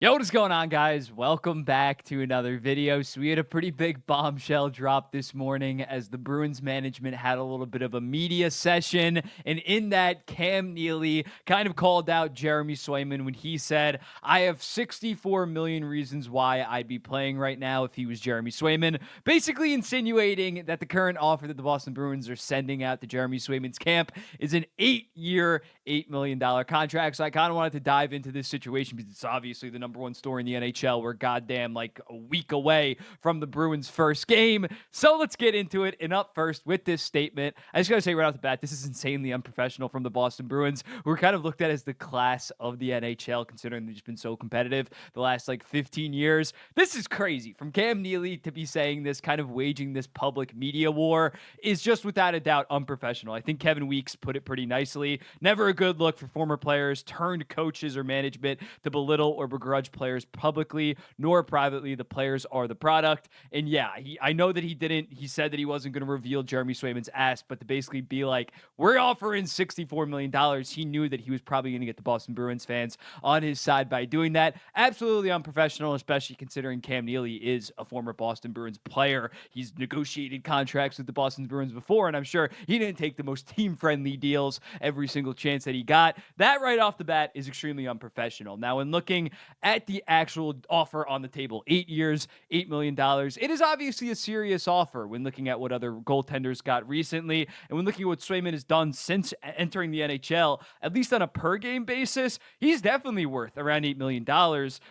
Yo, what is going on, guys? Welcome back to another video. So we had a pretty big bombshell drop this morning as the Bruins management had a little bit of a media session. And in that, Cam Neely kind of called out Jeremy Swayman when he said, I have 64 million reasons why I'd be playing right now if he was Jeremy Swayman. Basically insinuating that the current offer that the Boston Bruins are sending out to Jeremy Swayman's camp is an 8-year, $8 million contract. So I kind of wanted to dive into this situation because it's obviously the number one story in the NHL. We're goddamn like a week away from the Bruins' first game. So let's get into it. And up first with this statement, I just got to say right off the bat, this is insanely unprofessional from the Boston Bruins, who are kind of looked at as the class of the NHL, considering they've just been so competitive the last like 15 years. This is crazy. From Cam Neely to be saying this, kind of waging this public media war, is just without a doubt unprofessional. I think Kevin Weeks put it pretty nicely. Never a good look for former players turned coaches or management to belittle or begrudge players publicly nor privately. The players are the product. And yeah, I know that he said that he wasn't going to reveal Jeremy Swayman's ass, but to basically be like, we're offering $64 million. He knew that he was probably going to get the Boston Bruins fans on his side by doing that. Absolutely unprofessional, especially considering Cam Neely is a former Boston Bruins player. He's negotiated contracts with the Boston Bruins before, and I'm sure he didn't take the most team-friendly deals every single chance that he got. That right off the bat is extremely unprofessional. Now, when looking at the actual offer on the table, 8 years, $8 million, it is obviously a serious offer when looking at what other goaltenders got recently, and when looking at what Swayman has done since entering the NHL, at least on a per-game basis, he's definitely worth around $8 million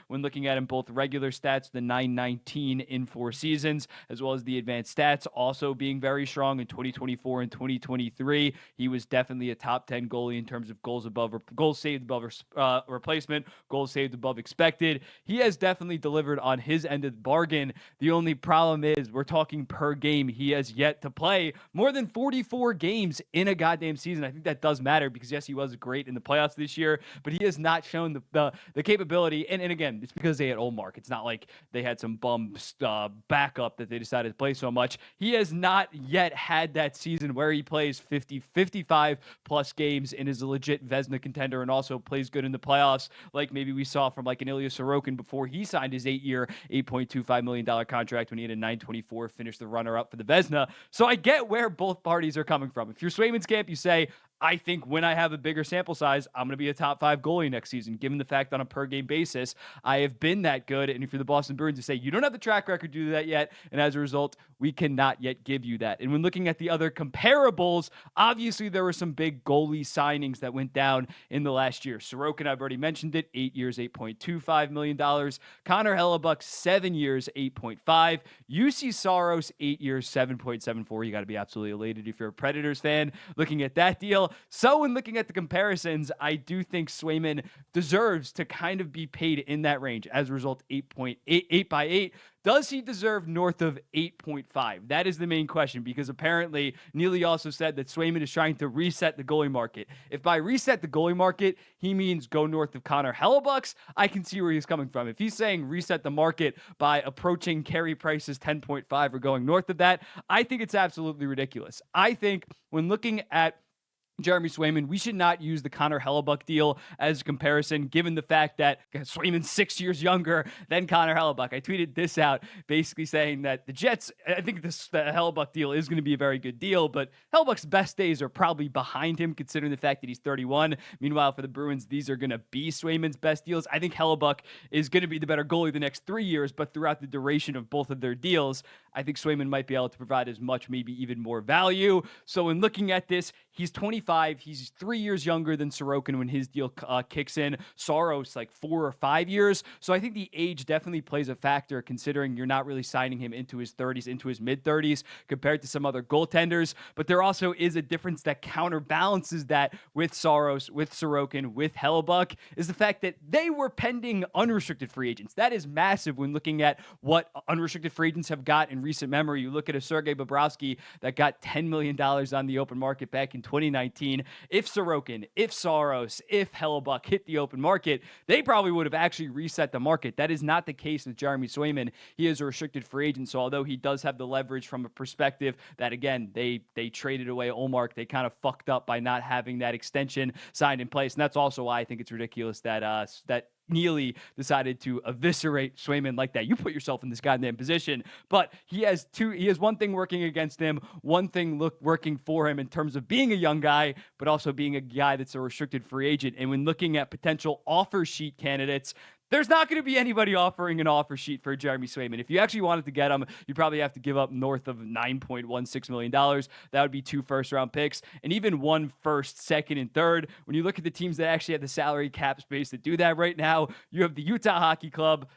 when looking at him both regular stats, the 919 in 4 seasons, as well as the advanced stats also being very strong in 2024 and 2023. He was definitely a top 10 goalie in terms of goals saved above replacement, goals saved above expected. He has definitely delivered on his end of the bargain. The only problem is we're talking per game. He has yet to play more than 44 games in a goddamn season. I think that does matter because yes, he was great in the playoffs this year, but he has not shown the capability. And again, it's because they had Olmark. It's not like they had some bum backup that they decided to play so much. He has not yet had that season where he plays 50, 55 plus games and is a legit Vezina contender and also plays good in the playoffs, like maybe we saw from like an Ilya Sorokin before he signed his 8-year, $8.25 million contract when he had a 924, finished the runner-up for the Vezina. So I get where both parties are coming from. If you're Swayman's camp, you say, I think when I have a bigger sample size, I'm going to be a top 5 goalie next season, given the fact on a per game basis, I have been that good. And if you're the Boston Bruins, you say, you don't have the track record to do that yet. And as a result, we cannot yet give you that. And when looking at the other comparables, obviously there were some big goalie signings that went down in the last year. Sorokin, I've already mentioned it, 8 years, $8.25 million. Connor Hellebuck, 7 years, 8.5. UC Saros, 8 years, 7.74. You got to be absolutely elated if you're a Predators fan looking at that deal. So when looking at the comparisons, I do think Swayman deserves to kind of be paid in that range. As a result, 8.8 by 8. Does he deserve north of 8.5? That is the main question, because apparently Neely also said that Swayman is trying to reset the goalie market. If by reset the goalie market, he means go north of Connor Hellebuck's, I can see where he's coming from. If he's saying reset the market by approaching Carey Price's 10.5 or going north of that, I think it's absolutely ridiculous. I think when looking at Jeremy Swayman, we should not use the Connor Hellebuck deal as a comparison, given the fact that Swayman's 6 years younger than Connor Hellebuck. I tweeted this out basically saying that the Jets, I think the Hellebuck deal is going to be a very good deal, but Hellebuck's best days are probably behind him, considering the fact that he's 31. Meanwhile, for the Bruins, these are going to be Swayman's best deals. I think Hellebuck is going to be the better goalie the next 3 years, but throughout the duration of both of their deals, I think Swayman might be able to provide as much, maybe even more value. So in looking at this, he's 25. He's 3 years younger than Sorokin when his deal kicks in. Saros, like 4 or 5 years. So I think the age definitely plays a factor, considering you're not really signing him into his 30s, into his mid-30s, compared to some other goaltenders. But there also is a difference that counterbalances that with Saros, with Sorokin, with Hellebuck, is the fact that they were pending unrestricted free agents. That is massive when looking at what unrestricted free agents have got in recent memory. You look at a Sergei Bobrovsky that got $10 million on the open market back in 2019. If Sorokin, if Saros, if Hellebuck hit the open market, they probably would have actually reset the market. That is not the case with Jeremy Swayman. He is a restricted free agent, so although he does have the leverage from a perspective that, again, they traded away Olmark, they kind of fucked up by not having that extension signed in place, and that's also why I think it's ridiculous that Neely decided to eviscerate Swayman like that. You put yourself in this goddamn position. But he has one thing working against him, one thing working for him in terms of being a young guy, but also being a guy that's a restricted free agent. And when looking at potential offer sheet candidates, there's not going to be anybody offering an offer sheet for Jeremy Swayman. If you actually wanted to get him, you'd probably have to give up north of $9.16 million. That would be 2 first-round picks and even 1 first, second, and third. When you look at the teams that actually have the salary cap space to do that right now, you have the Utah Hockey Club.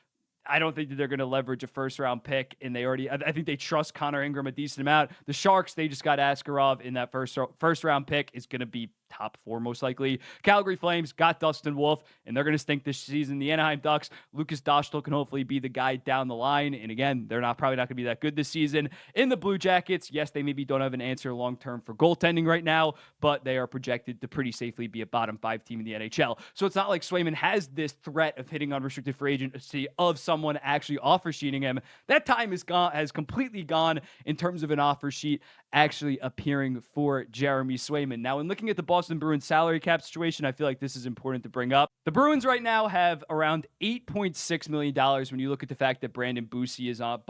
I don't think that they're going to leverage a first-round pick, and I think they trust Connor Ingram a decent amount. The Sharks, they just got Askarov in that first-round pick is going to be top 4 most likely. Calgary Flames got Dustin Wolf, and they're going to stink this season. The Anaheim Ducks, Lucas Dostal can hopefully be the guy down the line, and again, they're probably not going to be that good this season. In the Blue Jackets, yes, they maybe don't have an answer long-term for goaltending right now, but they are projected to pretty safely be a bottom 5 team in the NHL. So it's not like Swayman has this threat of hitting unrestricted free agency of someone actually offer sheeting him. That time has completely gone in terms of an offer sheet actually appearing for Jeremy Swayman. Now, in looking at the Boston Bruins salary cap situation, I feel like this is important to bring up. The Bruins right now have around $8.6 million when you look at the fact that Brandon Bussey is on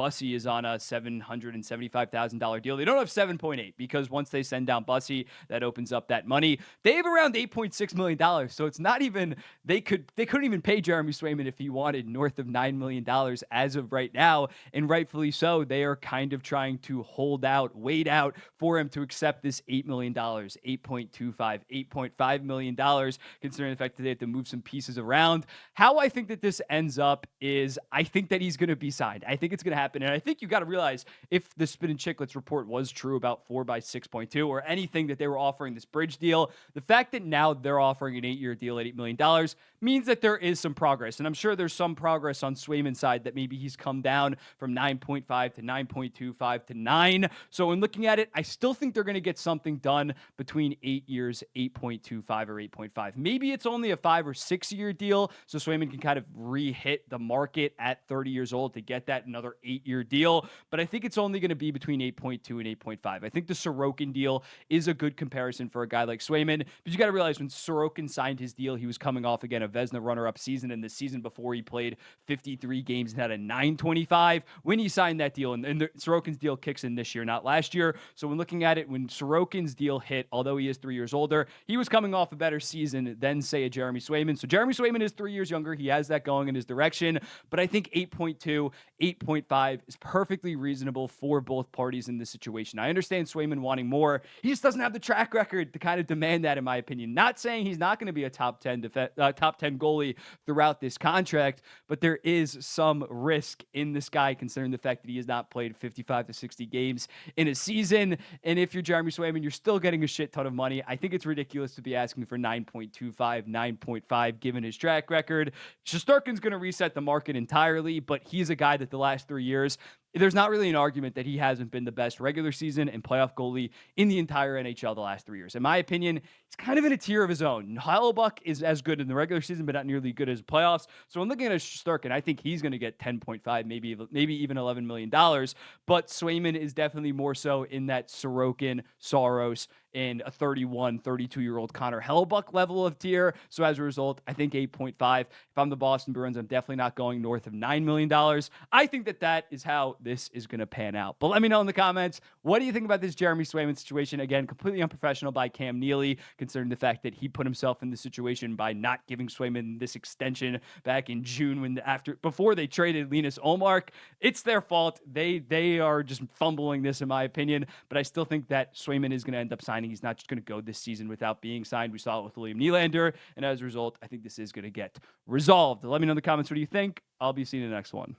a $775,000 deal. They don't have 7.8 because once they send down Bussey, that opens up that money. They have around $8.6 million. So it's not even, they couldn't even pay Jeremy Swayman if he wanted north of $9 million as of right now. And rightfully so, they are kind of trying to wait out for him to accept this $8 million, $8.25, $8.5 million, considering the fact that they have to move some pieces around. How I think that this ends up is I think that he's going to be signed. I think it's going to happen. And I think you got to realize if the Spin and Chicklets report was true about 4x6.2 or anything that they were offering this bridge deal, the fact that now they're offering an 8-year deal at $8 million means that there is some progress. And I'm sure there's some progress on Swayman's side that maybe he's come down from 9.5 to 9.25 to 9. So in looking at it, I still think they're going to get something done between 8 years, 8.25 or 8.5. Maybe it's only a 5 or 6 year deal, so Swayman can kind of re-hit the market at 30 years old to get that another 8-year deal. But I think it's only going to be between 8.2 and 8.5. I think the Sorokin deal is a good comparison for a guy like Swayman, but you got to realize when Sorokin signed his deal, he was coming off again a Vezina runner-up season, and the season before he played 53 games and had a 925 when he signed that deal. And Sorokin's deal kicks in this year, not last year. So when looking at it, when Sorokin's deal hit, although he is 3 years older, he was coming off a better season than, say, a Jeremy Swayman. So Jeremy Swayman is 3 years younger. He has that going in his direction. But I think 8.2, 8.5 is perfectly reasonable for both parties in this situation. I understand Swayman wanting more. He just doesn't have the track record to kind of demand that, in my opinion. Not saying he's not going to be a top 10 goalie throughout this contract, but there is some risk in this guy considering the fact that he has not played 55 to 60 games in a season. And if you're Jeremy Swayman, you're still getting a shit ton of money. I think it's ridiculous to be asking for 9.25, 9.5 given his track record. Shesterkin's going to reset the market entirely, but he's a guy that the last 3 years, there's not really an argument that he hasn't been the best regular season and playoff goalie in the entire NHL the last 3 years. In my opinion, he's kind of in a tier of his own. Hellebuck is as good in the regular season, but not nearly good as playoffs. So I'm looking at Shesterkin. I think he's going to get 10.5, maybe even $11 million. But Swayman is definitely more so in that Sorokin, Saros, and a 31, 32-year-old Connor Hellebuck level of tier. So as a result, I think 8.5. If I'm the Boston Bruins, I'm definitely not going north of $9 million. I think that is how this is going to pan out. But let me know in the comments, what do you think about this Jeremy Swayman situation? Again, completely unprofessional by Cam Neely, considering the fact that he put himself in this situation by not giving Swayman this extension back in June before they traded Linus Ullmark. It's their fault. They are just fumbling this, in my opinion. But I still think that Swayman is going to end up signing. He's not just going to go this season without being signed. We saw it with William Nylander. And as a result, I think this is going to get resolved. Let me know in the comments what do you think. I'll be seeing you in the next one.